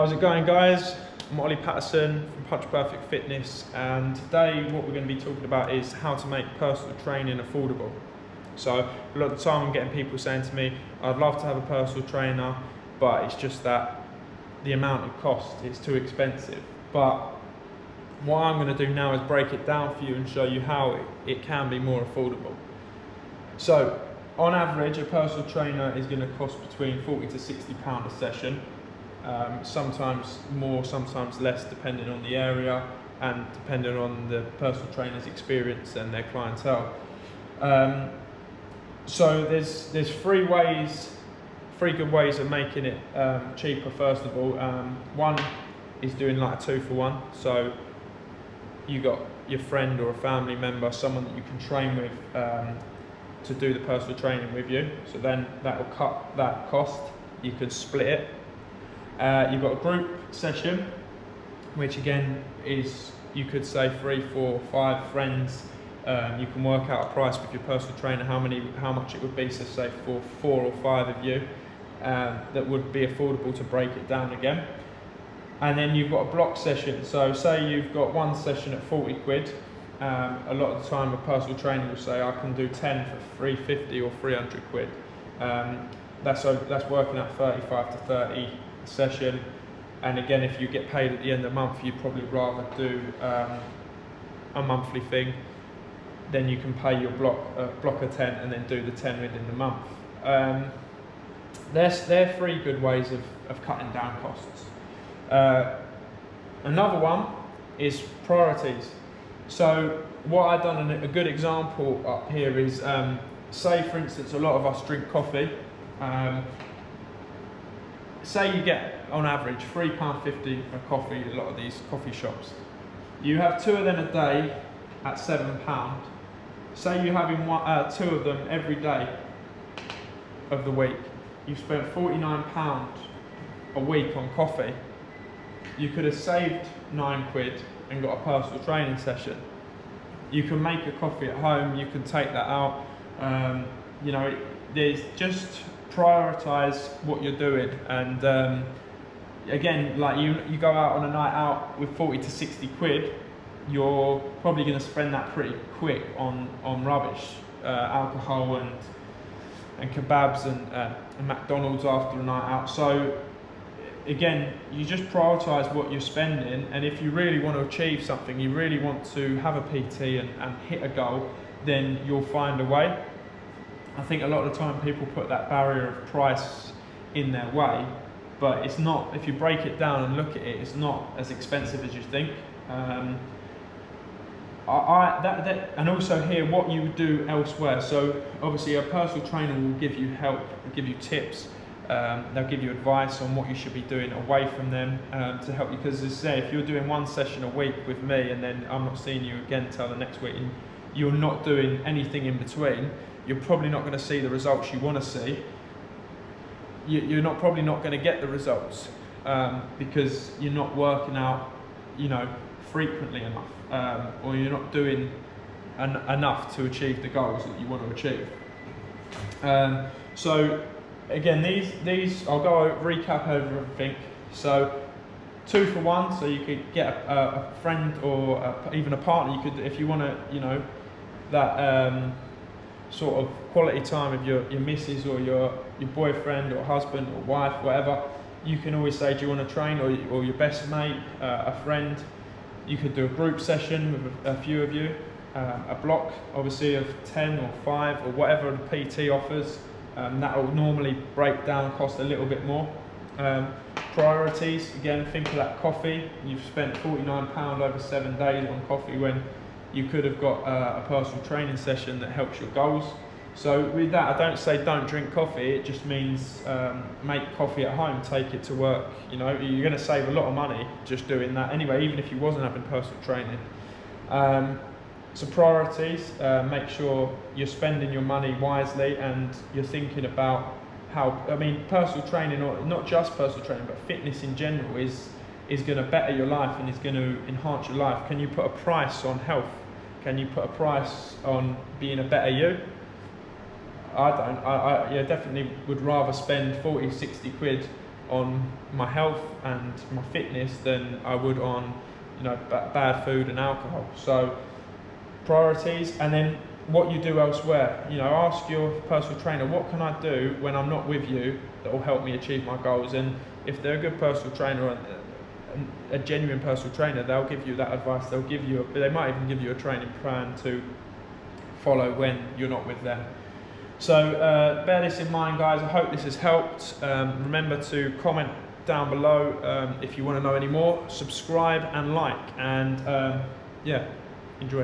How's it going, guys? I'm Ollie Patterson from Punch Perfect Fitness, and today what we're going to be talking about is how to make personal training affordable. So a lot of the time I'm getting people saying to me, I'd love to have a personal trainer, but it's just that the amount it costs is too expensive. But what I'm going to do now is break it down for you and show you how it can be more affordable. So on average, a personal trainer is going to cost between £40 to £60 a session. Sometimes more, sometimes less, depending on the area and depending on the personal trainer's experience and their clientele. So there's three good ways of making it cheaper. First of all, one is doing like a 2-for-1. So you got your friend or a family member, someone that you can train with, to do the personal training with you. So then that will cut that cost. You could split it. You've got a group session, which again is, you could say 3, 4, 5 friends. You can work out a price with your personal trainer, how much it would be. So say for 4 or 5 of you, that would be affordable to break it down again. And then you've got a block session. So say you've got one session at 40 quid. A lot of the time a personal trainer will say I can do 10 for 350 or 300 quid. That's working out 35 to 30 session. And again, if you get paid at the end of the month, you'd probably rather do a monthly thing. Then you can pay your block of 10 and then do the 10 within the month. They're 3 good ways of cutting down costs. Another one is priorities. So what I've done, a good example up here is, say for instance, a lot of us drink coffee. Say you get on average £3.50 a coffee at a lot of these coffee shops. You have 2 of them a day at £7. Say you're having 2 of them every day of the week. You've spent £49 a week on coffee. You could have saved 9 quid and got a personal training session. You can make a coffee at home, you can take that out. You know, there's just prioritize what you're doing. And again, like you go out on a night out with 40 to 60 quid, you're probably going to spend that pretty quick on rubbish, alcohol and kebabs and McDonald's after a night out. So again, you just prioritize what you're spending, and if you really want to achieve something, you really want to have a PT and hit a goal, then you'll find a way. I think a lot of the time people put that barrier of price in their way, but it's not. If you break it down and look at it, it's not as expensive as you think. And also here, what you would do elsewhere. So obviously a personal trainer will give you help, will give you tips. They'll give you advice on what you should be doing away from them, to help you. Because as I say, if you're doing 1 session a week with me and then I'm not seeing you again till the next week, and you're not doing anything in between, you're probably not going to see the results you want to see. You're probably not going to get the results because you're not working out, you know, frequently enough, or you're not doing enough to achieve the goals that you want to achieve. So again, these I'll go recap over everything. So 2-for-1, so you could get a friend or even a partner. You could, if you want to, you know, that sort of quality time with your missus or your boyfriend or husband or wife, whatever. You can always say, do you want to train, or your best mate, a friend. You could do a group session with a few of you, a block obviously of 10 or 5 or whatever the PT offers. That will normally break down cost a little bit more. Priorities, again, think of that coffee. You've spent £49 over 7 days on coffee when you could have got a personal training session that helps your goals. So with that, I don't say don't drink coffee. It just means make coffee at home, take it to work. You know, you're going to save a lot of money just doing that anyway, even if you wasn't having personal training. So priorities, make sure you're spending your money wisely and you're thinking about how, I mean, personal training, or not just personal training, but fitness in general is going to better your life and is going to enhance your life. Can you put a price on health? Can you put a price on being a better you? I don't. I definitely would rather spend 40, 60 quid on my health and my fitness than I would on, you know, bad food and alcohol. So priorities, and then what you do elsewhere. You know, ask your personal trainer, what can I do when I'm not with you that will help me achieve my goals? And if they're a good personal trainer, a genuine personal trainer, they'll give you that advice. They might even give you a training plan to follow when you're not with them. So bear this in mind, guys. I hope this has helped. Remember to comment down below if you want to know any more. Subscribe and like, and yeah, enjoy.